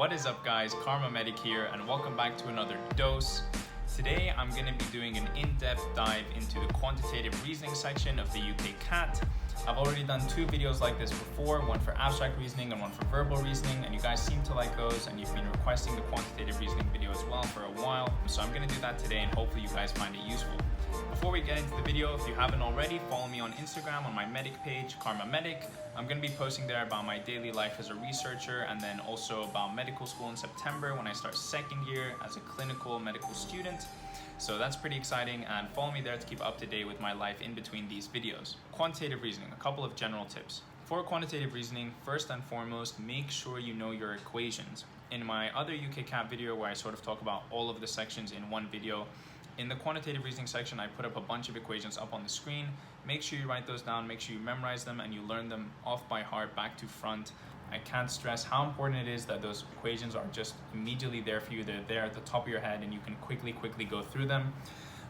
What is up guys, KharmaMedic here and welcome back to another dose. Today I'm going to be doing an in-depth dive into the quantitative reasoning section of the UKCAT. I've already done two videos like this before, one for abstract reasoning and one for verbal reasoning, and you guys seem to like those and you've been requesting the quantitative reasoning video as well for a while. So I'm going to do that today and hopefully you guys find it useful. Before we get into the video, if you haven't already, follow me on Instagram on my medic page, KharmaMedic. I'm going to be posting there about my daily life as a researcher and then also about medical school in September when I start second year as a clinical medical student. So that's pretty exciting, and follow me there to keep up to date with my life in between these videos. Quantitative reasoning, a couple of general tips. For quantitative reasoning, first and foremost, make sure you know your equations. In my other UKCAT video where I sort of talk about all of the sections in one video, in the quantitative reasoning section, I put up a bunch of equations up on the screen. Make sure you write those down, make sure you memorize them, and you learn them off by heart, back to front. I can't stress how important it is that those equations are just immediately there for you. They're there at the top of your head and you can quickly go through them.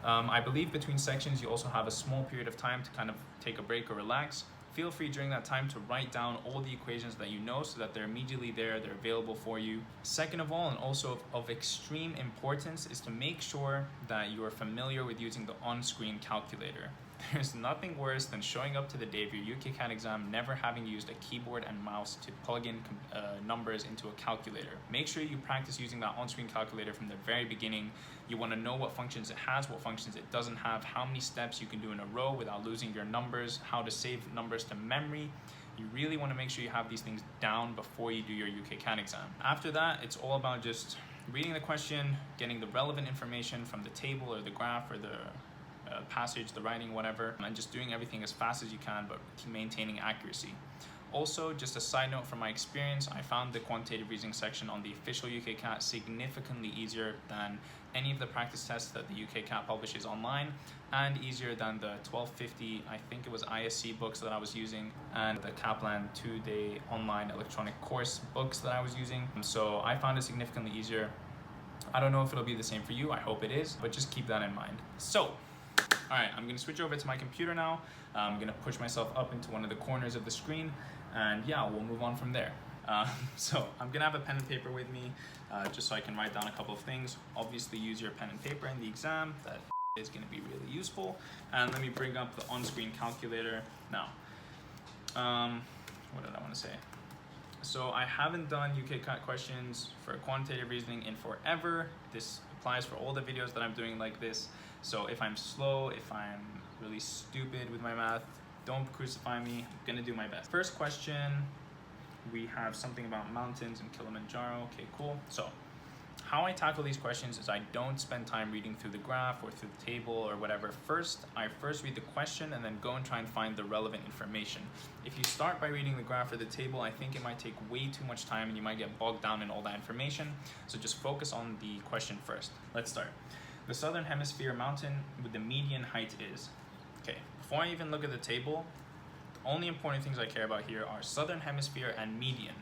I believe between sections you also have a small period of time to kind of take a break or relax. Feel free during that time to write down all the equations that you know so that they're immediately there, they're available for you. Second of all, and also of extreme importance, is to make sure that you are familiar with using the on-screen calculator. There's nothing worse than showing up to the day of your UKCAT exam never having used a keyboard and mouse to plug in numbers into a calculator. Make sure you practice using that on-screen calculator from the very beginning. You want to know what functions it has, what functions it doesn't have, how many steps you can do in a row without losing your numbers, how to save numbers to memory. You really want to make sure you have these things down before you do your UKCAT exam. After that, it's all about just reading the question, getting the relevant information from the table or the graph or the passage, the writing, whatever, and just doing everything as fast as you can but maintaining accuracy. Also, just a side note from my experience, I found the quantitative reasoning section on the official UKCAT significantly easier than any of the practice tests that the UKCAT publishes online, and easier than the 1250, I think it was ISC books that I was using, and the Kaplan 2-day online electronic course books that I was using. So I found it significantly easier. I don't know if it'll be the same for you, I hope it is, but just keep that in mind. So, alright, I'm going to switch over to my computer now. I'm going to push myself up into one of the corners of the screen, and yeah, we'll move on from there. So I'm going to have a pen and paper with me, just so I can write down a couple of things. Obviously use your pen and paper in the exam, that is going to be really useful. And let me bring up the on-screen calculator now. What did I want to say? So I haven't done UKCAT questions for quantitative reasoning in forever. This applies for all the videos that I'm doing like this. So if I'm slow, if I'm really stupid with my math, don't crucify me. I'm gonna do my best. First question, we have something about mountains in Kilimanjaro. Okay, cool. So how I tackle these questions is I don't spend time reading through the graph or through the table or whatever. I first read the question and then go and try and find the relevant information. If you start by reading the graph or the table, I think it might take way too much time and you might get bogged down in all that information. So just focus on the question first. Let's start. The southern hemisphere mountain with the median height is. Okay, before I even look at the table, the only important things I care about here are southern hemisphere and median.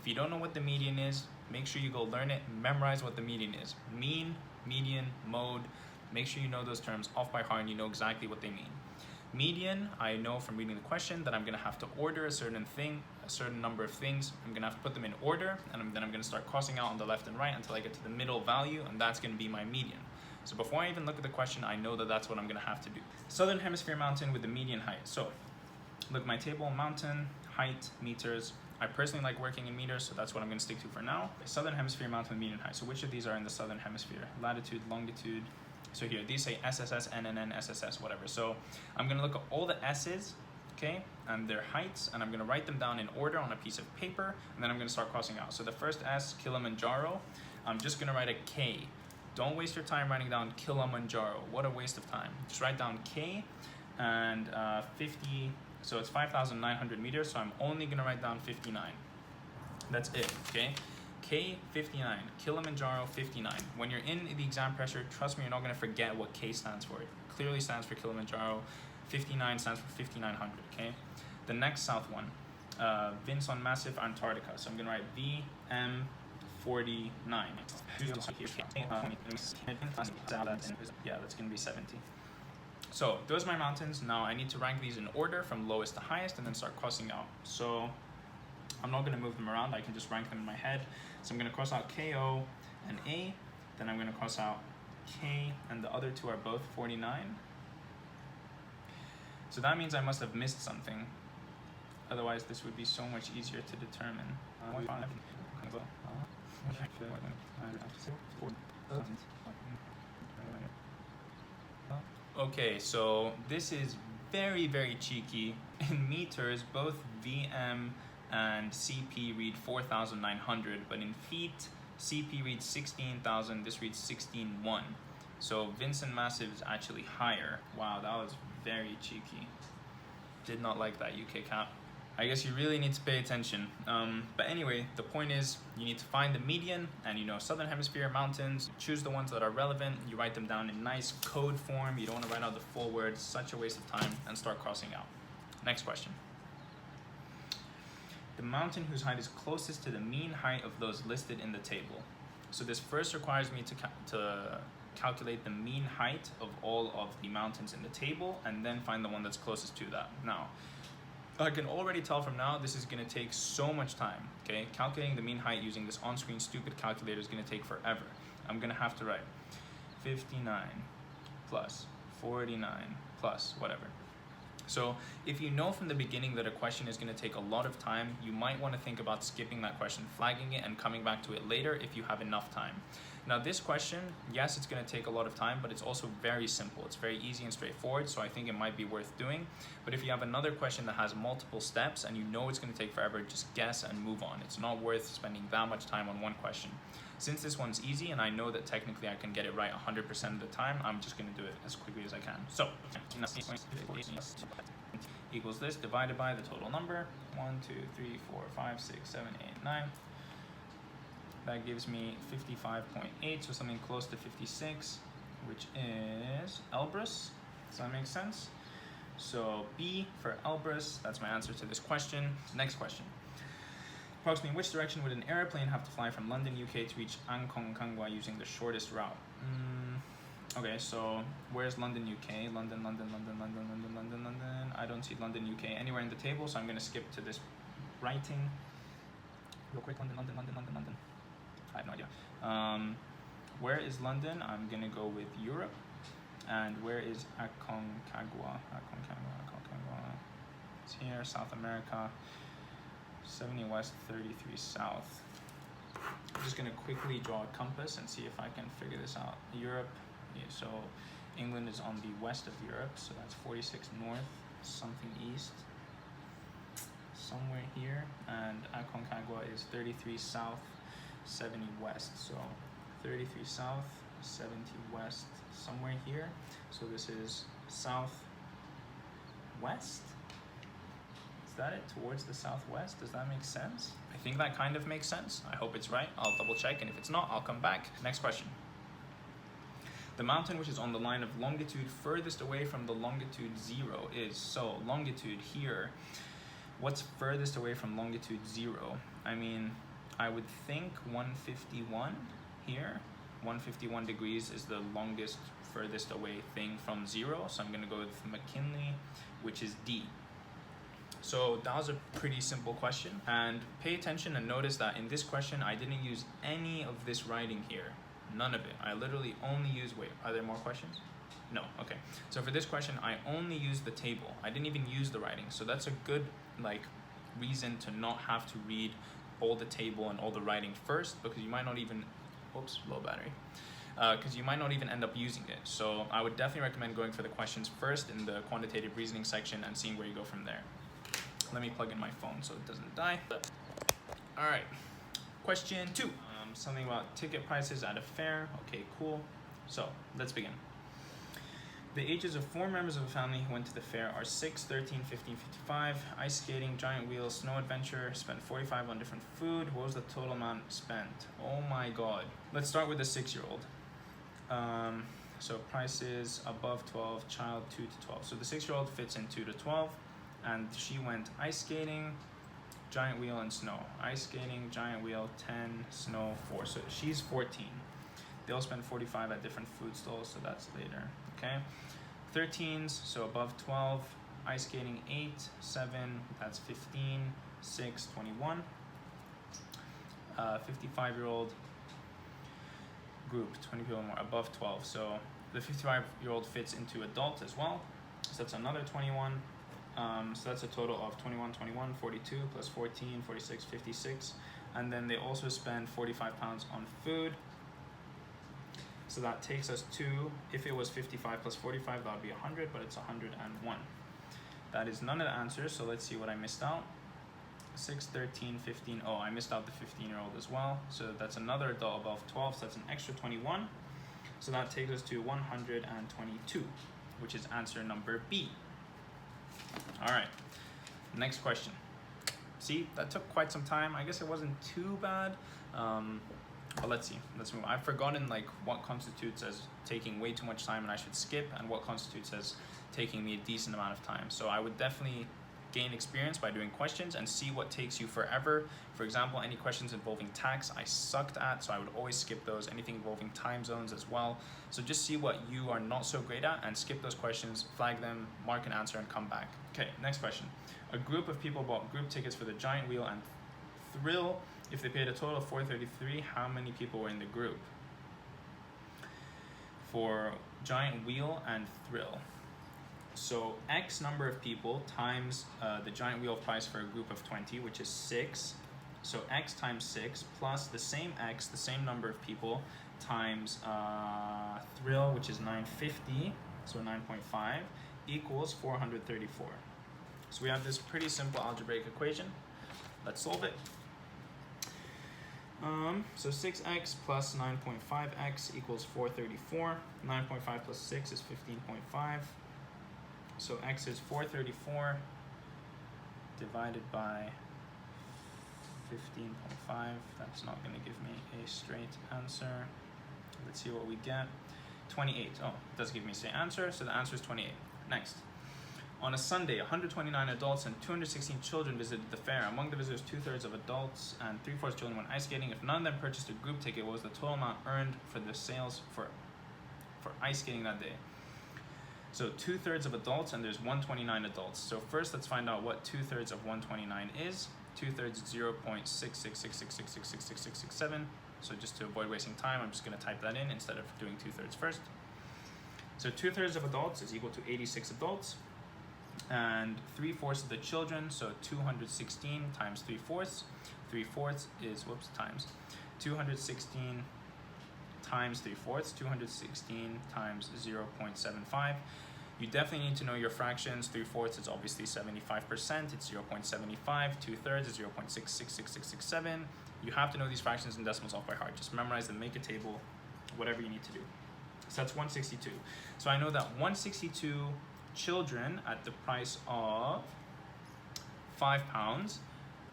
If you don't know what the median is, make sure you go learn it, memorize what the median is. Mean, median, mode, make sure you know those terms off by heart and you know exactly what they mean. Median, I know from reading the question that I'm gonna have to order a certain thing, a certain number of things. I'm gonna have to put them in order, and then I'm gonna start crossing out on the left and right until I get to the middle value, and that's gonna be my median. So before I even look at the question, I know that that's what I'm gonna have to do. Southern hemisphere mountain with the median height. So look at my table, mountain, height, meters. I personally like working in meters, so that's what I'm gonna stick to for now. Southern hemisphere mountain with median height. So which of these are in the southern hemisphere? Latitude, longitude. So here, these say SSS, NNN, SSS, whatever. So I'm gonna look at all the S's, okay, and their heights, and I'm gonna write them down in order on a piece of paper, and then I'm gonna start crossing out. So the first S, Kilimanjaro, I'm just gonna write a K. Don't waste your time writing down Kilimanjaro. What a waste of time. Just write down K and 50, so it's 5,900 meters, so I'm only gonna write down 59. That's it, okay? K, 59, Kilimanjaro, 59. When you're in the exam pressure, trust me, you're not gonna forget what K stands for. It clearly stands for Kilimanjaro, 59 stands for 5,900, okay? The next south one, Vinson Massif, Antarctica. So I'm gonna write VM 49. Yeah, that's gonna be 70. So those are my mountains. Now I need to rank these in order from lowest to highest and then start crossing out. So I'm not going to move them around, I can just rank them in my head. So I'm going to cross out KO and A, then I'm going to cross out K, and the other two are both 49. So that means I must have missed something. Otherwise, this would be so much easier to determine. Okay, so this is very, very cheeky. In meters, both VM and CP read 4,900, but in feet, CP reads 16,000, this reads 16,1. So Vincent Massive is actually higher. Wow, that was very cheeky. Did not like that, UKCAT. I guess you really need to pay attention. But anyway, the point is you need to find the median, and you know, Southern Hemisphere mountains, choose the ones that are relevant, you write them down in nice code form, you don't want to write out the full words, such a waste of time, and start crossing out. Next question. The mountain whose height is closest to the mean height of those listed in the table. So this first requires me to calculate the mean height of all of the mountains in the table, and then find the one that's closest to that. Now, I can already tell from now this is going to take so much time, okay? Calculating the mean height using this on-screen stupid calculator is going to take forever. I'm going to have to write 59 plus 49 plus whatever. So if you know from the beginning that a question is going to take a lot of time, you might want to think about skipping that question, flagging it, and coming back to it later if you have enough time. Now this question, yes, it's going to take a lot of time, but it's also very simple. It's very easy and straightforward, so I think it might be worth doing. But if you have another question that has multiple steps and you know it's going to take forever, just guess and move on. It's not worth spending that much time on one question. Since this one's easy and I know that technically I can get it right 100% of the time, I'm just going to do it as quickly as I can. So equals this divided by the total number, 1, 2, 3, 4, 5, 6, 7, 8, 9. That gives me 55.8, so something close to 56, which is Elbrus. Does that make sense? So B for Elbrus, that's my answer to this question. Next question. Approximately in which direction would an airplane have to fly from London, UK to reach Aconcagua using the shortest route? Okay, so where's London, UK? London. I don't see London, UK anywhere in the table, so I'm going to skip to this writing. Real quick, London. I have no idea. Where is London? I'm going to go with Europe. And where is Aconcagua? It's here, South America. 70 west, 33 south. I'm just going to quickly draw a compass and see if I can figure this out. Europe, yeah, so England is on the west of Europe, so that's 46 north, something east, somewhere here, and Aconcagua is 33 south, 70 west, so 33 south, 70 west, somewhere here. So this is south west. Is that it? Towards the southwest? Does that make sense? I think that kind of makes sense. I hope it's right. I'll double check, and if it's not, I'll come back. Next question. The mountain which is on the line of longitude furthest away from the longitude 0 is, so longitude here, what's furthest away from longitude 0? I mean, I would think 151 here. 151 degrees is the longest furthest away thing from 0, so I'm going to go with McKinley, which is D. So that was a pretty simple question, and pay attention and notice that in this question I didn't use any of this writing here, none of it. I literally only used, wait, are there more questions? No, okay. So for this question I only used the table. I didn't even use the writing, so that's a good reason to not have to read all the table and all the writing first, because you might not even, oops, low battery, because you might not even end up using it. So I would definitely recommend going for the questions first in the quantitative reasoning section and seeing where you go from there. Let me plug in my phone so it doesn't die. All right, question 2. Something about ticket prices at a fair. Okay, cool. So let's begin. The ages of 4 members of a family who went to the fair are 6, 13, 15, 55. Ice skating, giant wheel, snow adventure. Spent 45 on different food. What was the total amount spent? Oh my God. Let's start with the 6-year-old. So prices above 12, child 2 to 12. So the 6-year-old fits in 2 to 12. And she went ice skating, giant wheel, and snow. Ice skating, giant wheel, 10, snow, 4. So she's 14. They'll spend 45 at different food stalls, so that's later, okay? 13s, so above 12. Ice skating, 8, 7, that's 15. 6, 21. 55-year-old group, 20 people more, above 12. So the 55-year-old fits into adult as well. So that's another 21. So that's a total of 21, 21, 42 plus 14, 46, 56. And then they also spend 45 pounds on food. So that takes us to, if it was 55 plus 45, that would be 100, but it's 101. That is none of the answers, so let's see what I missed out. 6, 13, 15, oh, I missed out the 15-year-old as well. So that's another adult above 12, so that's an extra 21. So that takes us to 122, which is answer number B. All right, next question. See, that took quite some time. I guess it wasn't too bad, but let's see, let's move on. I've forgotten like what constitutes as taking way too much time and I should skip, and what constitutes as taking me a decent amount of time. So I would definitely gain experience by doing questions and see what takes you forever. For example, any questions involving tax I sucked at, so I would always skip those. Anything involving time zones as well. So just see what you are not so great at and skip those questions, flag them, mark an answer, and come back. Okay, next question. A group of people bought group tickets for the Giant Wheel and Thrill. If they paid a total of $433, how many people were in the group? For Giant Wheel and Thrill. So X number of people times the Giant Wheel price for a group of 20, which is 6. So X times 6 plus the same X, the same number of people, times Thrill, which is 950, so 9.5, equals 434. So we have this pretty simple algebraic equation. Let's solve it. So 6x plus 9.5x equals 434. 9.5 plus 6 is 15.5. So x is 434 divided by 15.5. That's not going to give me a straight answer. Let's see what we get. 28. Oh, it does give me the same answer, so the answer is 28. Next. On a Sunday, 129 adults and 216 children visited the fair. Among the visitors, 2/3 of adults and 3/4 children went ice skating. If none of them purchased a group ticket, what was the total amount earned for the sales for ice skating that day? So 2/3 of adults, and there's 129 adults. So first, let's find out what 2/3 of 129 is. 2/3 is 0.66666666667. So just to avoid wasting time, I'm just going to type that in instead of doing 2/3 first. So 2/3 of adults is equal to 86 adults. And 3/4 of the children, so 216 times 3/4. 3/4 is, times 216 times 3/4. 216 times 0.75. You definitely need to know your fractions. 3/4 is obviously 75%. It's 0.75. 2/3 is 0.6666667. You have to know these fractions and decimals off by heart. Just memorize them, make a table, whatever you need to do. So that's 162. So I know that 162 children at the price of £5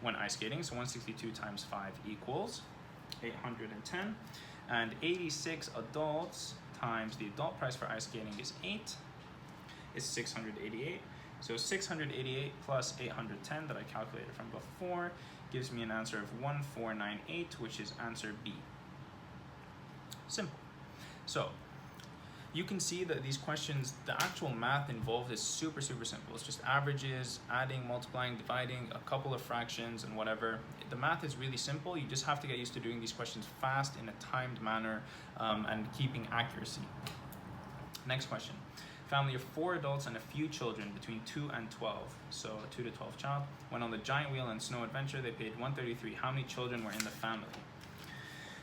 went ice skating. So 162 times 5 equals 810. And 86 adults times the adult price for ice skating is 8. Is 688. So 688 plus 810 that I calculated from before gives me an answer of 1498, which is answer B. Simple. So you can see that these questions, the actual math involved is super simple. It's just averages, adding, multiplying, dividing, a couple of fractions and whatever. The math is really simple. You just have to get used to doing these questions fast in a timed manner and keeping accuracy. Next question. Family of 4 adults and a few children between 2 and 12, so a 2 to 12 child, went on the Giant Wheel and Snow Adventure. They paid $133. How many children were in the family?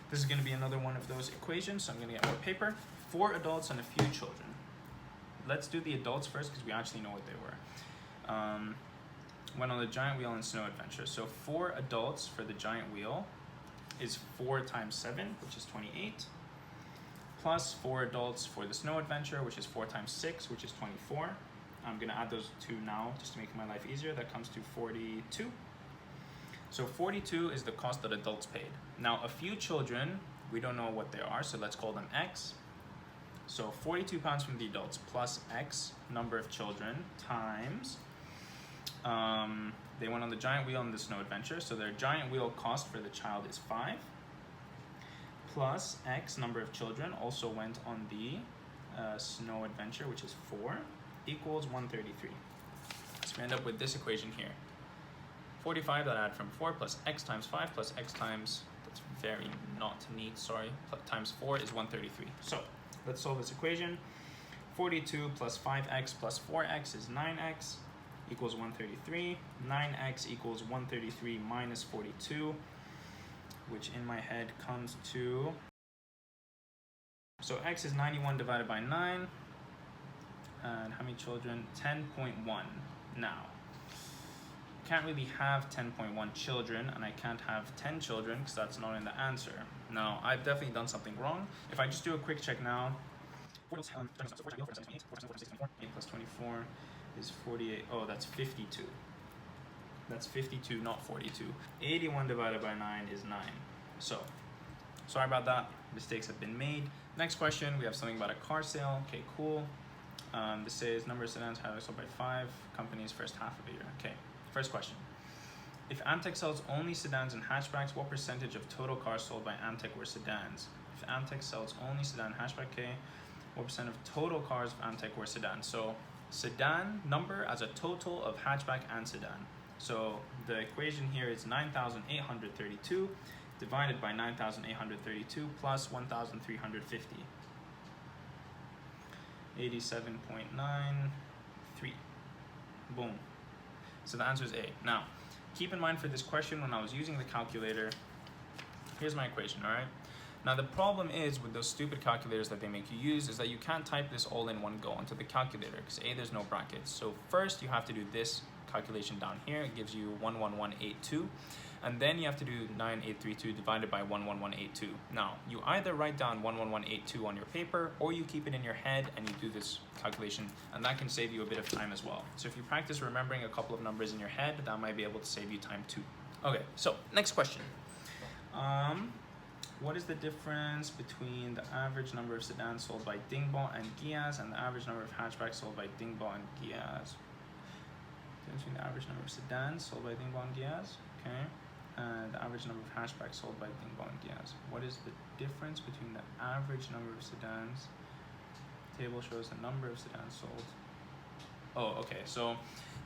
This is going to be another one of those equations, so I'm going to get more paper. 4 adults and a few children. Let's do the adults first because we actually know what they were. Went on the Giant Wheel and Snow Adventure. So 4 adults for the Giant Wheel is 4 times 7, which is 28. Plus 4 adults for the Snow Adventure, which is 4 times 6, which is 24. I'm going to add those two now just to make my life easier. That comes to 42. So 42 is the cost that adults paid. Now a few children, we don't know what they are, so let's call them X. So 42 pounds from the adults plus X number of children times, they went on the Giant Wheel and the Snow Adventure, so their Giant Wheel cost for the child is 5, plus X number of children also went on the Snow Adventure, which is 4, equals 133. So we end up with this equation here. 45 that I add from 4 plus x times 5 plus x times, that's very not neat, sorry, times 4 is 133. So let's solve this equation. 42 plus 5x plus 4x is 9x equals 133. 9x equals 133 minus 42, which in my head comes to, so x is 91 divided by 9, and how many children? 10.1. Now, can't really have 10.1 children, and I can't have 10 children because that's not in the answer. Now, I've definitely done something wrong. If I just do a quick check now, 8 plus 24 is 48. Oh, that's 52. That's 52, not 42. 81 divided by 9 is 9. So, sorry about that. Mistakes have been made. Next question, we have something about a car sale. Okay, cool. This says number of sedans have sold by 5 companies first half of the year. Okay, first question. If Amtech sells only sedans and hatchbacks, what percentage of total cars sold by Amtech were sedans? If Amtech sells only sedan hatchback, okay, what percent of total cars of Amtech were sedans? So sedan number as a total of hatchback and sedan. So the equation here is 9,832 divided by 9,832 plus 1,350. 87.93. Boom. So the answer is A. Now, keep in mind for this question, when I was using the calculator, here's my equation, all right? Now the problem is with those stupid calculators that they make you use is that you can't type this all in one go onto the calculator because A, there's no brackets. So first you have to do this calculation down here. It gives you 11182. And then you have to do 9832 divided by 11182. Now, you either write down 11182 on your paper or you keep it in your head and you do this calculation, and that can save you a bit of time as well. So if you practice remembering a couple of numbers in your head, that might be able to save you time too. Okay, so next question. What is the difference between the average number of sedans sold by Dingbo and Giaz and the average number of hatchbacks sold by Dingbo and Giaz? Between the average number of sedans sold by Dingbo and Giaz, okay, and the average number of hatchbacks sold by Dingbo and Giaz. What is the difference between the average number of sedans? The table shows the number of sedans sold. Oh, okay, so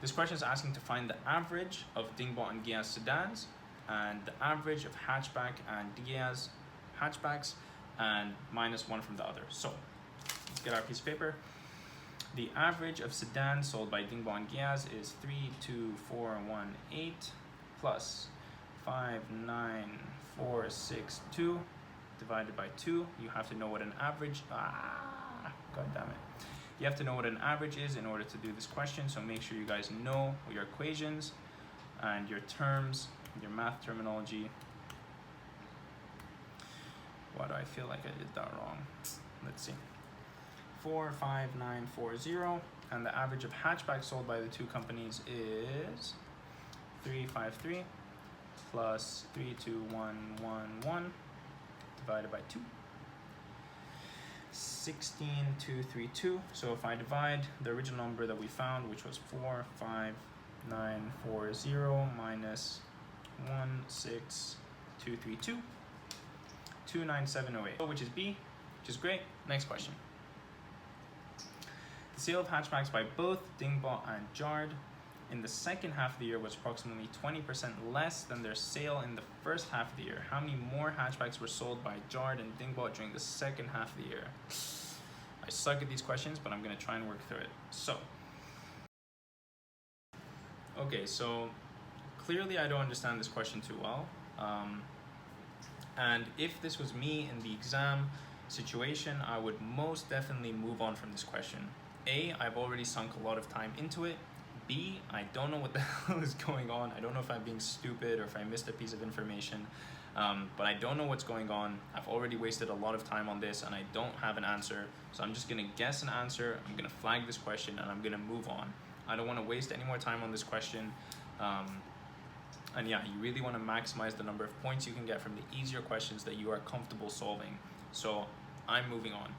this question is asking to find the average of Dingbo and Giaz sedans and the average of hatchback and Giaz hatchbacks and minus one from the other. So let's get our piece of paper. The average of sedans sold by Dingbo and Giaz is 32418 plus 59462 divided by 2. You have to know what an average, god damn it. You have to know what an average is in order to do this question, so make sure you guys know your equations and your terms, your math terminology. Why do I feel like I did that wrong? Let's see. 45940, and the average of hatchbacks sold by the two companies is 353 plus 32111 divided by 2. 16232. So if I divide the original number that we found, which was 45940 minus 16232, 29708, which is B, which is great. Next question. The sale of hatchbacks by both Dingbo and Jard in the second half of the year was approximately 20% less than their sale in the first half of the year. How many more hatchbacks were sold by Jard and Dingbo during the second half of the year? I suck at these questions, but I'm going to try and work through it. So, okay, so clearly I don't understand this question too well. And if this was me in the exam situation, I would most definitely move on from this question. A, I've already sunk a lot of time into it. B, I don't know what the hell is going on. I don't know if I'm being stupid or if I missed a piece of information, but I don't know what's going on. I've already wasted a lot of time on this and I don't have an answer. So I'm just gonna guess an answer. I'm gonna flag this question and I'm gonna move on. I don't wanna waste any more time on this question. And yeah, you really wanna maximize the number of points you can get from the easier questions that you are comfortable solving. So I'm moving on.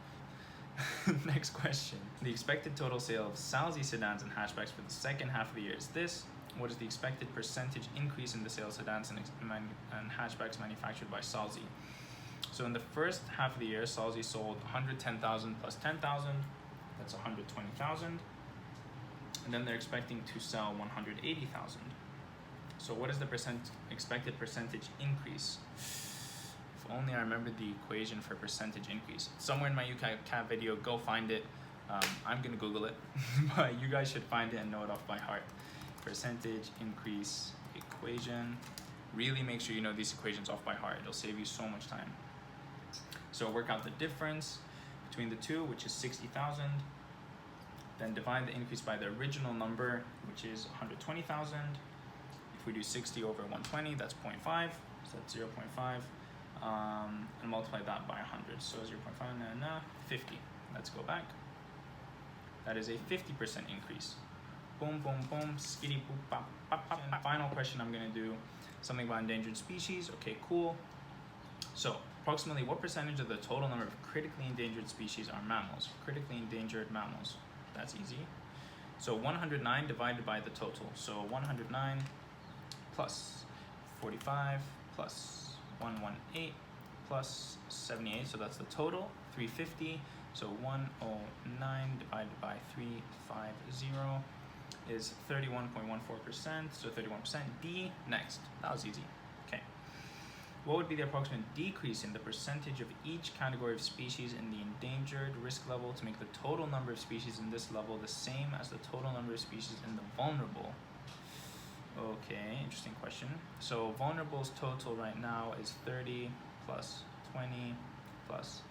Next question. The expected total sale of Salzi sedans and hatchbacks for the second half of the year is this. What is the expected percentage increase in the sale of sedans and hatchbacks manufactured by Salzi? So in the first half of the year, Salzi sold 110,000 plus 10,000. That's 120,000. And then they're expecting to sell 180,000. So what is the expected percentage increase? If only I remembered the equation for percentage increase. Somewhere in my UKCAT video, go find it. I'm gonna Google it, but you guys should find it and know it off by heart. Percentage increase equation. Really make sure you know these equations off by heart. It'll save you so much time. So work out the difference between the two, which is 60,000. Then divide the increase by the original number, which is 120,000. If we do 60 over 120, that's 0.5, so that's 0.5. And multiply that by 100, so 0.5, 50. Let's go back. That is a 50% increase. Boom, boom, boom, skitty, boop, bop, bop, bop. And final question I'm gonna do, something about endangered species. Okay, cool. So, approximately what percentage of the total number of critically endangered species are mammals? Critically endangered mammals, that's easy. So 109 divided by the total. So 109 plus 45 plus 118 plus 78, so that's the total, 350. So 109 divided by 350 is 31.14%, so 31%. D, next. That was easy. Okay. What would be the approximate decrease in the percentage of each category of species in the endangered risk level to make the total number of species in this level the same as the total number of species in the vulnerable? Okay, interesting question. So vulnerable's total right now is 30 plus 20 plus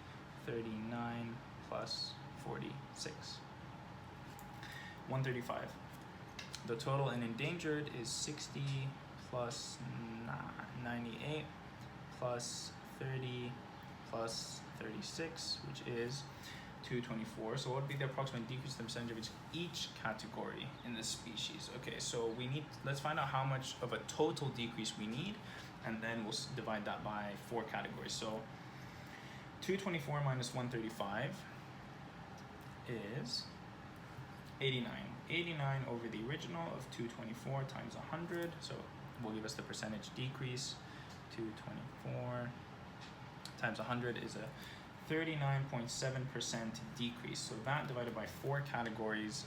39 plus 46. 135. The total in endangered is 60 plus 98 plus 30 plus 36, which is 224. So what would be the approximate decrease in the percentage of each category in the species? Okay, so let's find out how much of a total decrease we need, and then we'll divide that by 4 categories. So 224 minus 135 is 89. 89 over the original of 224 times 100, so will give us the percentage decrease. 224 times 100 is a 39.7% decrease. So that divided by 4 categories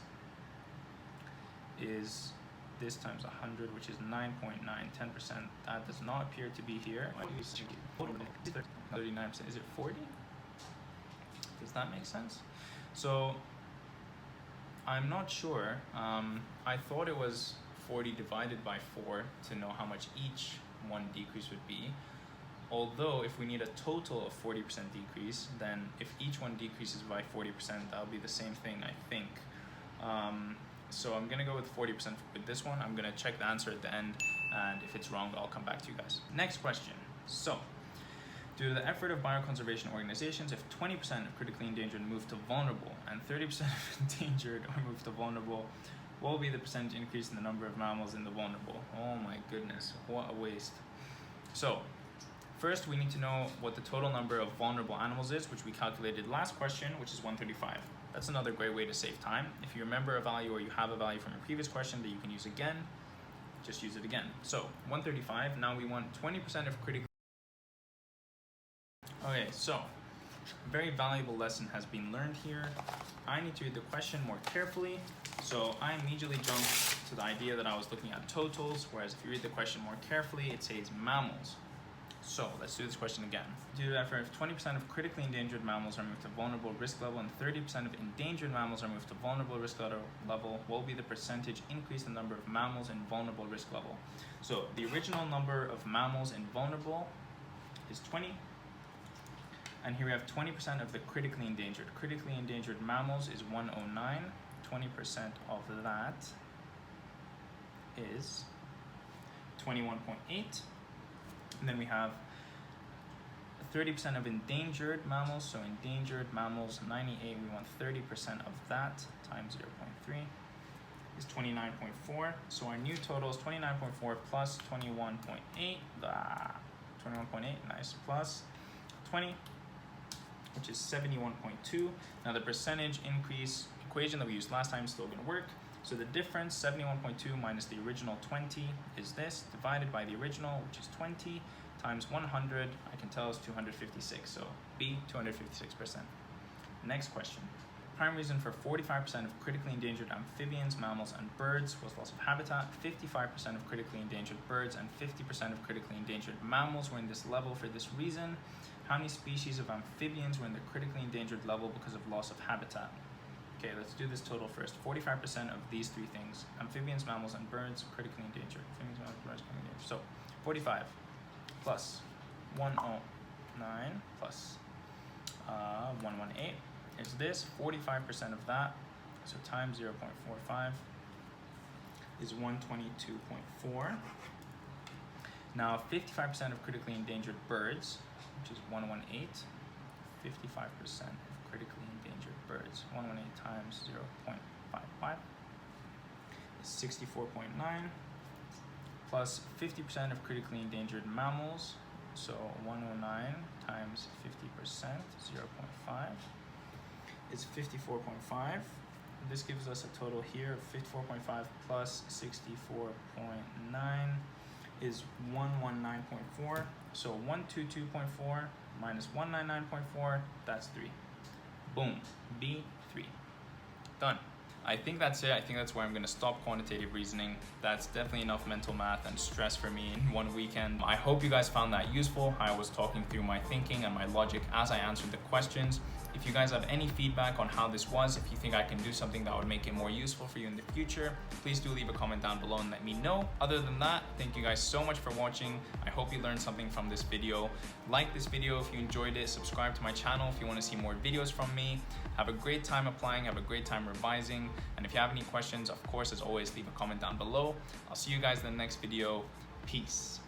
is this times 100, which is 9.9, 10%. That does not appear to be here. 39%, is it 40? Does that make sense? So I'm not sure. I thought it was 40 divided by 4 to know how much each one decrease would be. Although if we need a total of 40% decrease, then if each one decreases by 40%, that'll be the same thing, I think. So I'm gonna go with 40% with this one. I'm gonna check the answer at the end, and if it's wrong, I'll come back to you guys. Next question. So, due to the effort of bioconservation organizations, if 20% of critically endangered move to vulnerable and 30% of endangered are moved to vulnerable, what will be the percentage increase in the number of mammals in the vulnerable? Oh my goodness, what a waste. So, first we need to know what the total number of vulnerable animals is, which we calculated last question, which is 135. That's another great way to save time. If you remember a value or you have a value from a previous question that you can use again, just use it again. So 135, now we want 20% of critical. Okay, so a very valuable lesson has been learned here. I need to read the question more carefully. So I immediately jumped to the idea that I was looking at totals, whereas if you read the question more carefully, it says mammals. So let's do this question again. Due to the effort, if 20% of critically endangered mammals are moved to vulnerable risk level and 30% of endangered mammals are moved to vulnerable risk level, what will be the percentage increase in the number of mammals in vulnerable risk level? So the original number of mammals in vulnerable is 20. And here we have 20% of the critically endangered. Critically endangered mammals is 109. 20% of that is 21.8. And then we have 30% of endangered mammals. So endangered mammals, 98. We want 30% of that times 0.3 is 29.4. So our new total is 29.4 plus 21.8. 21.8, nice, plus 20, which is 71.2. Now the percentage increase equation that we used last time is still going to work. So the difference, 71.2 minus the original 20 is this, divided by the original, which is 20, times 100, I can tell is 256. So B, 256%. Next question. Prime reason for 45% of critically endangered amphibians, mammals, and birds was loss of habitat. 55% of critically endangered birds and 50% of critically endangered mammals were in this level for this reason. How many species of amphibians were in the critically endangered level because of loss of habitat? Okay, let's do this total first. 45% of these three things: amphibians, mammals, and birds, critically endangered. Amphibians, mammals, birds, critically endangered. So 45 plus 109 plus 118 is this. 45% of that, so times 0.45 is 122.4. Now 55% of critically endangered birds, which is 118, 55% of critically endangered birds, 118 times 0.55 is 64.9, plus 50% of critically endangered mammals, so 109 times 50%, 0.5 is 54.5. This gives us a total here of 54.5 plus 64.9 is 119.4. So 122.4 minus 199.4, that's 3. Boom, B3. Done. I think that's it. I think that's where I'm going to stop quantitative reasoning. That's definitely enough mental math and stress for me in one weekend. I hope you guys found that useful. I was talking through my thinking and my logic as I answered the questions. If you guys have any feedback on how this was, if you think I can do something that would make it more useful for you in the future, please do leave a comment down below and let me know. Other than that, thank you guys so much for watching. I hope you learned something from this video. Like this video if you enjoyed it. Subscribe to my channel if you want to see more videos from me. Have a great time applying. Have a great time revising. And if you have any questions, of course, as always, leave a comment down below. I'll see you guys in the next video. Peace.